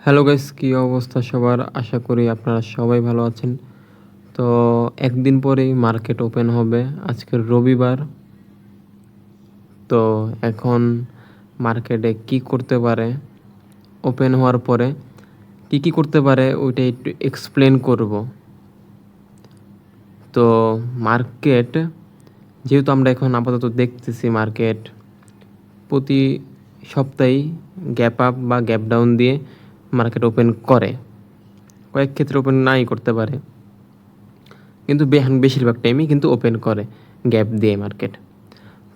Hello guys, কী অবস্থা সবার? আশা করি আপনারা সবাই ভালো আছেন। তো একদিন পরেই মার্কেট ওপেন হবে, আজকের রবিবার। তো এখন মার্কেটে কি করতে পারে, ওপেন হওয়ার পরে কি কি করতে পারে ওইটা একটু এক্সপ্লেন করব। তো মার্কেট যেহেতু আমরা এখন আপাতত দেখতেছি মার্কেট প্রতি সপ্তাহেই গ্যাপ আপ বা গ্যাপ ডাউন দিয়ে মার্কেট ওপেন করে, কয়েক ক্ষেত্রে ওপেন নাই করতে পারে, কিন্তু বেশিরভাগ টাইমই কিন্তু ওপেন করে গ্যাপ দিয়ে মার্কেট।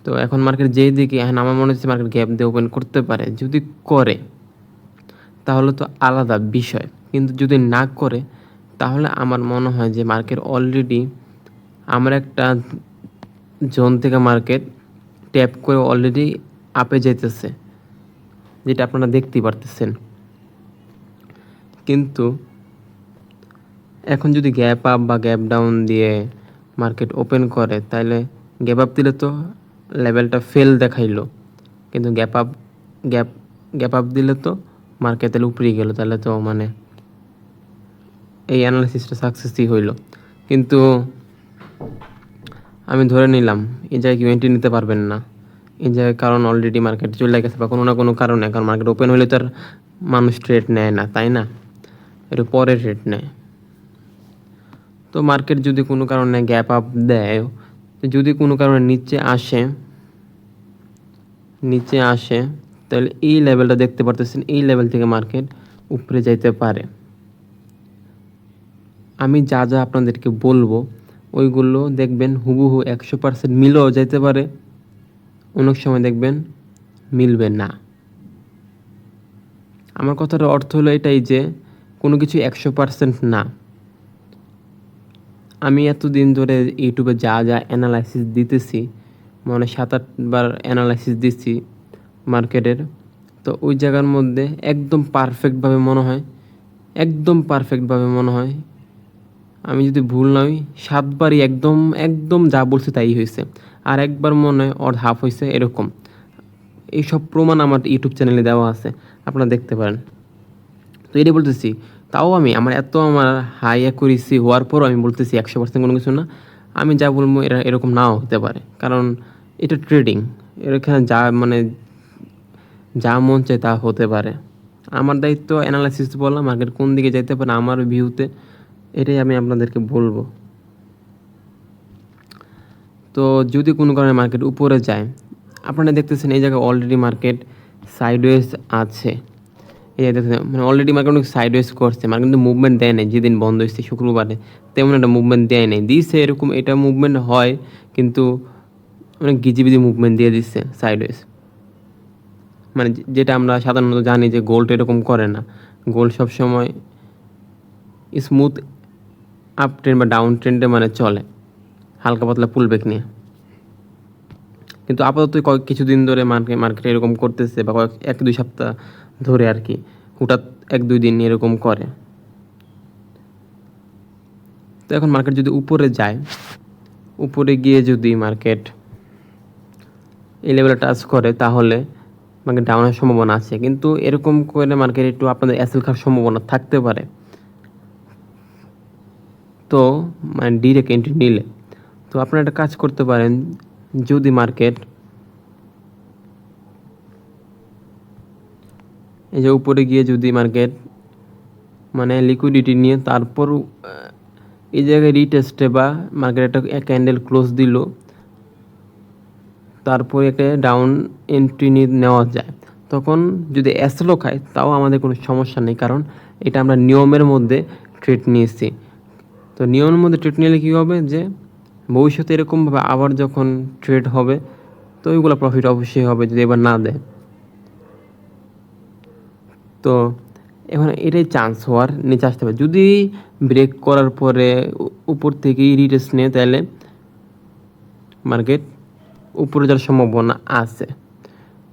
তো এখন মার্কেট যেই দিকে এখন আমার মনে হচ্ছে মার্কেট গ্যাপ দিয়ে ওপেন করতে পারে। যদি করে তাহলে তো আলাদা বিষয়, কিন্তু যদি না করে তাহলে আমার মনে হয় যে মার্কেট অলরেডি আমরা একটা জোন থেকে মার্কেট ট্যাপ করে অলরেডি আপে যেতেছে, যেটা আপনারা দেখতেই পারতেছেন। কিন্তু এখন যদি গ্যাপ আপ বা গ্যাপ ডাউন দিয়ে মার্কেট ওপেন করে, তাহলে গ্যাপ আপ দিলে তো লেভেলটা ফেল দেখাইলো, কিন্তু গ্যাপ আপ দিলে তো মার্কেট তাহলে উপরে গেল, তাহলে তো মানে এই অ্যানালিসিসটা সাকসেসই হইলো। কিন্তু আমি ধরে নিলাম এই জায়গায় কেউ এন্ট্রি নিতে পারবেন না, এই জায়গায়, কারণ অলরেডি মার্কেট চলে গেছে বা কোনো না কোনো কারণে, কারণ মার্কেট ওপেন হলে তো আর মানুষ ট্রেড নেয় না, তাই না? একটু পরে ট্রেড নেয়। তো মার্কেট যদি কোনো কারণে গ্যাপ আপ দেয়, যদি কোনো কারণে নিচে আসে তাহলে এই লেভেলটা দেখতে পারতেছেন, এই লেভেল থেকে মার্কেট উপরে যাইতে পারে। আমি যা যা আপনাদেরকে বলবো ওইগুলো দেখবেন হুবহু 100% মিলেও যাইতে পারে, অনেক সময় দেখবেন মিলবে না। আমার কথার অর্থ হলো এটাই যে কোনো কিছু 100% না। আমি এতদিন ধরে ইউটিউবে যা যা অ্যানালাইসিস দিতেছি, মানে 7-8 বার অ্যানালাইসিস দিচ্ছি মার্কেটের, তো ওই জায়গার মধ্যে একদম পারফেক্টভাবে মনে হয় আমি যদি ভুল না হই 7বারই একদম একদম যা বলছি তাই হয়েছে, আর একবার মনে হয় ওর হাফ হয়েছে, এরকম। এইসব প্রমাণ আমার ইউটিউব চ্যানেলে দেওয়া আছে, আপনারা দেখতে পারেন। তো এটাই বলতেছি, তাও আমার হাই অ্যাকুরেসি হওয়ার পরও আমি বলতেছি 100% কোনো কিছু না। আমি যা বলবো এরকম নাও হতে পারে, কারণ এটা ট্রেডিং, এখানে যা মন চায় তা হতে পারে। আমার দায়িত্ব অ্যানালাইসিস বলা, মার্কেট কোন দিকে যেতে পারে আমার ভিউতে, এটাই আমি আপনাদেরকে বলবো। তো যদি কোনো কারণে মার্কেট উপরে যায়, আপনারা দেখতেছেন এই জায়গায় অলরেডি মার্কেট সাইডওয়েজ আছে, এই দেখতেছেন মানে অলরেডি মার্কেট অনেক সাইডওয়েজ করছে, মার্কেট কিন্তু মুভমেন্ট দেয় নাই। যেদিন বন্ধ হয়েছে শুক্রবারে তেমন একটা মুভমেন্ট দেয় নাই, দিয়েছে এরকম, এটা মুভমেন্ট হয় কিন্তু অনেক গিজিবিজি মুভমেন্ট দিয়ে দিচ্ছে সাইডওয়েজ। মানে যেটা আমরা সাধারণত জানি যে গোল্ড এরকম করে না, গোল্ড সবসময় স্মুথ আপ ট্রেন্ড বা ডাউন ট্রেন্ডে মানে চলে, হালকা পাতলা পুলব্যাক নিয়ে। কিন্তু আপাতত কিছুদিন ধরে মার্কেট এরকম করতেছে, বা 1-2 সপ্তাহ ধরে আর কি, হঠাৎ 1-2 দিন এরকম করে। তো এখন মার্কেট যদি উপরে যায়, উপরে গিয়ে যদি মার্কেট এই লেভেলে টাচ করে, তাহলে মার্কেট ডাউনের সম্ভাবনা আছে, কিন্তু এরকম করে মার্কেট একটু আপনাদের অ্যাসেল খাওয়ার সম্ভাবনা থাকতে পারে। তো মানে ডিরেক্ট এন্ট্রি নিলে তো আপনারা একটা কাজ করতে পারেন, যদি মার্কেট এই যে উপরে গিয়ে যদি মার্কেট মানে লিকুইডিটি নিয়ে তারপর এই জায়গায় রিটেস্টে বা মার্কেট একটা ক্যান্ডেল ক্লোজ দিল, তারপরে একটা ডাউন এন্ট্রি নেওয়া যায়, তখন যদি অ্যাসেলও খায় তাও আমাদের কোনো সমস্যা নেই, কারণ এটা আমরা নিয়মের মধ্যে ট্রেড নিয়েছি। তো নিয়মের মধ্যে ট্রেড নিলে কী হবে যে ভবিষ্যতে এরকমভাবে আবার যখন ট্রেড হবে তো ওইগুলো প্রফিট অবশ্যই হবে, যদি এবার না দেয়। তো এখন এটাই চান্স হওয়ার, নিচে আসতে পারে। যদি ব্রেক করার পরে উপর থেকেই রিটেস্ট নেয়, তাহলে মার্কেট উপরে যাওয়ার সম্ভাবনা আছে।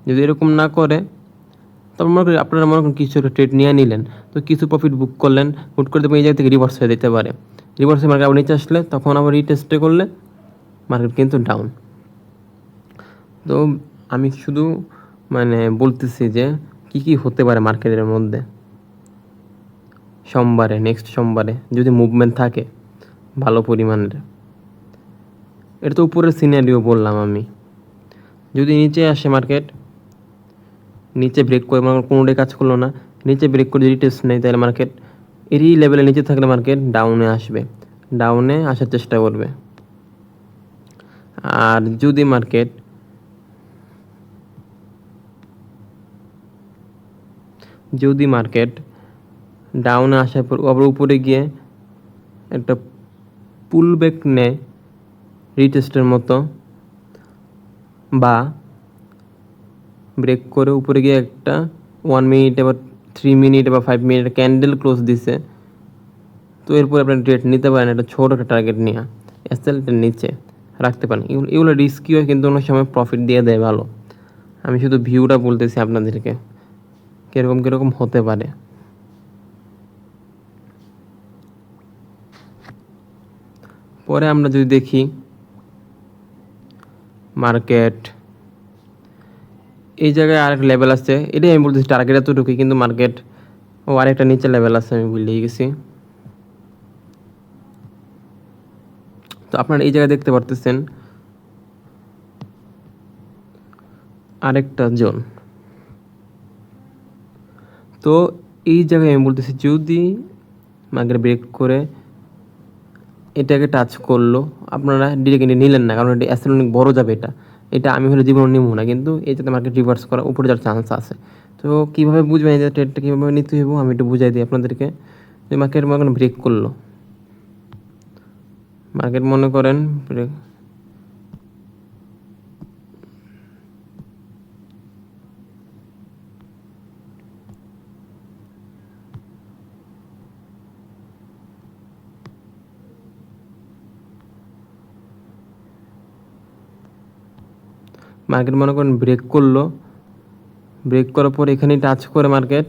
যদি এরকম না করে, তবে আপনারা মনে করেন কিছু একটা ট্রেড নিয়ে নিলেন, তো কিছু প্রফিট বুক করলেন, হুট করে দেখবেন এই জায়গা থেকে রিভার্স হয়ে যেতে পারে। রিভার্স হয়ে মার্কেট আবার নিচে আসলে তখন আবার রিটেস্টে করলে মার্কেট কিন্তু ডাউন। তো আমি শুধু মানে বলতেছি যে কি কি হতে পারে মার্কেটের মধ্যে। সোমবারে, নেক্সট সোমবারে যদি মুভমেন্ট থাকে ভালো পরিমাণের। এটা তো উপরের সিনারিও বললাম আমি। যদি নিচে আসে মার্কেট, নিচে ব্রেক করে কোনোটাই কাজ করলো না, নিচে ব্রেক করে যদি টেস্ট নেই, তাহলে মার্কেট এরই লেভেলে নিচে থাকলে মার্কেট ডাউনে আসবে, ডাউনে আসার চেষ্টা করবে। আর যদি মার্কেট ডাউনে আসার পর আবার উপরে গিয়ে একটা পুল ব্যাক নেয় রিটেস্টের মতো, বা ব্রেক করে উপরে গিয়ে একটা 1 মিনিট বা 3 মিনিট বা 5 মিনিট ক্যান্ডেল ক্লোজ দিছে, তো এরপর আপনার ট্রেড নিতে পারেন একটা ছোটো একটা টার্গেট নিয়ে এসএলটার নিচে রাখতে পারেন। এগুলো রিস্কি হয় কিন্তু অনেক সময় প্রফিট দিয়ে দেয় ভালো। আমি শুধু ভিউটা বলতেছি আপনাদেরকে কীরকম কীরকম হতে পারে। পরে আমরা যদি দেখি মার্কেট এই জায়গায় আরেক লেভেল আছে, এটাই আমি বলতেছি টার্গেট এতটুকুই, কিন্তু মার্কেট আরেকটা নিচে লেভেল আছে, আমি ভুলেই গেছি। তো আপনারা এই জায়গায় দেখতে পারতেছেন আরেকটা জোন। তো এই জায়গায় আমি বলতেছি যদি মার্কেট ব্রেক করে এটাকে টাচ করলো, আপনারা ডিরেক্টলি নিলেন না, কারণ এটা অ্যাসেট অনেক বড় যাবে। এটা আমি হলে জীবন নিব না, কিন্তু এই যাতে মার্কেট রিভার্স করা উপরে যাওয়ার চান্স আছে। তো কীভাবে বুঝবেন এই যে ট্রেডটা কীভাবে নিতে হইব, আমি একটু বুঝাই দিই আপনাদেরকে। যে মার্কেট ব্রেক করলো, মার্কেট মনে করেন ব্রেক মনে করেন ব্রেক করলো, ব্রেক করার পর এখানে টাচ করে মার্কেট,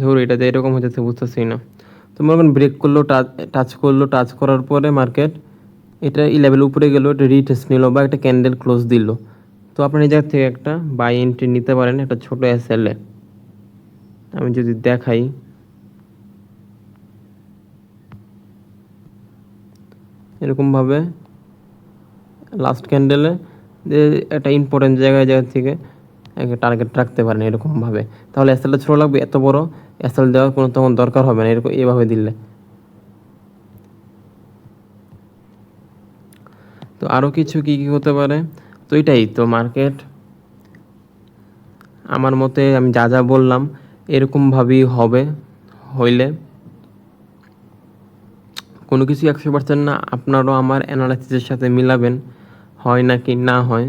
ধরো এটাতে এরকম হচ্ছে বুঝতেছি না। তো মনে করেন ব্রেক করলো, টাচ করার পরে মার্কেট এটা এই লেভেল উপরে গেল, এটা রিটেস্ট নিল বা একটা ক্যান্ডেল ক্লোজ দিল, তো আপনার এই জায়গা থেকে একটা বাই এন্ট্রি নিতে পারেন একটা ছোটো এসএলএ। আমি যদি দেখাই, এরকমভাবে লাস্ট ক্যান্ডেলে যে একটা ইম্পর্টেন্ট জায়গা থেকে একটা টার্গেট রাখতে পারেন এরকমভাবে, তাহলে এসএলটা ছোটো লাগবে, এত বড় এসএল দেওয়ার কোনো তখন দরকার হবে না এরকম এভাবে দিলে। তো আরও কিছু কী কী হতে পারে, তো এটাই তো মার্কেট আমার মতে আমি যা যা বললাম এরকমভাবেই হবে। হইলে কোনো কিছু 100% না, আপনারও আমার অ্যানালাইসিসের সাথে মিলাবেন হয় নাকি না হয়।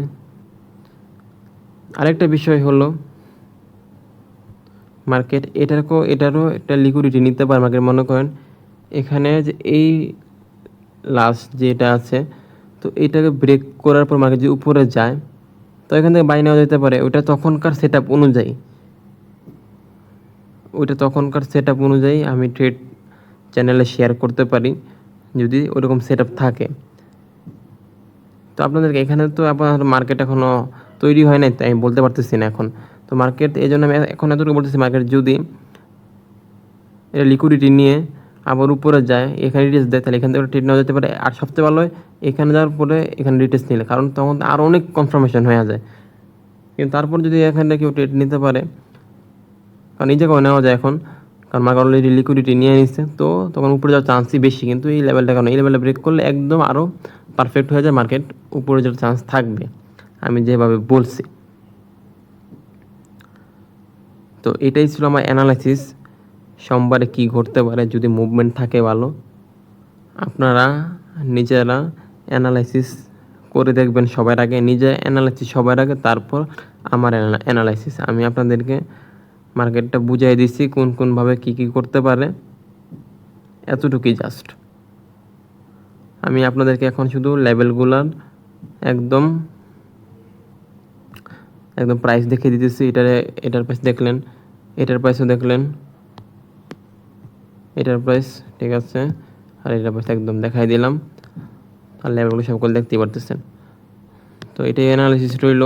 আরেকটা বিষয় হলো মার্কেট এটারও একটা লিকুইডিটি নিতে পারে মার্কেট। মনে করেন এখানে যে এই লাস্ট যেটা আছে, তো এটাকে ব্রেক করার পর মার্কেট যদি উপরে যায়, তো এখান থেকে বাই নেওয়া যেতে পারে। ওইটা তখনকার সেট আপ অনুযায়ী আমি ট্রেড চ্যানেলে শেয়ার করতে পারি যদি ওরকম সেট আপ থাকে। তো আপনাদেরকে এখানে তো আপনার মার্কেট এখনও তৈরি হয় নাই, তাই আমি বলতে পারতেছি না এখন। তো মার্কেট এই জন্য আমি এখন এতটুকু বলতেছি, মার্কেট যদি এটা লিকুইডিটি নিয়ে আবার উপরে যায়, এখানে রিটেস্ট দেয়, তাহলে এখান থেকে ট্রেড নেওয়া যেতে পারে। আর সবচেয়ে ভালো হয় এখানে যাওয়ার পরে এখানে রিটেস্ট নিলে, কারণ তখন আরও অনেক কনফার্মেশন হয়ে যায়। কিন্তু তারপর যদি এখানে কেউ ট্রেড নিতে পারে, কারণ এই জায়গায় নেওয়া যায় এখন, কারণ মার্কেট অলরেডি লিকুইডিটি নিয়ে নিচ্ছে, তো তখন উপরে যাওয়ার চান্সই বেশি। কিন্তু এই লেভেলটা, কারণ এই লেভেলটা ব্রেক করলে একদম আরও পারফেক্ট হয়ে যায়, মার্কেট উপরে যাওয়ার চান্স থাকবে আমি যেভাবে বলছি। তো এটাই ছিল আমার অ্যানালাইসিস সোমবারে কী ঘটতে পারে যদি মুভমেন্ট থাকে ভালো। আপনারা নিজেরা অ্যানালাইসিস করে দেখবেন সবার আগে, নিজে অ্যানালাইসিস সবার আগে, তারপর আমার অ্যানালাইসিস। আমি আপনাদেরকে মার্কেটটা বুঝাই দিচ্ছি কোনভাবে কী করতে পারে, এতটুকুই জাস্ট। আমি আপনাদেরকে এখন শুধু লেভেলগুলার একদম প্রাইস দেখিয়ে দিতেছি। এটার প্রাইস দেখলেন, এটার প্রাইসও দেখলেন, এটার প্রাইস ঠিক আছে, আর এটার প্রাইস একদম দেখাই দিলাম, আর লেভেলগুলো সকল দেখতেই পারতেছেন। তো এটাই অ্যানালিসিস রইল।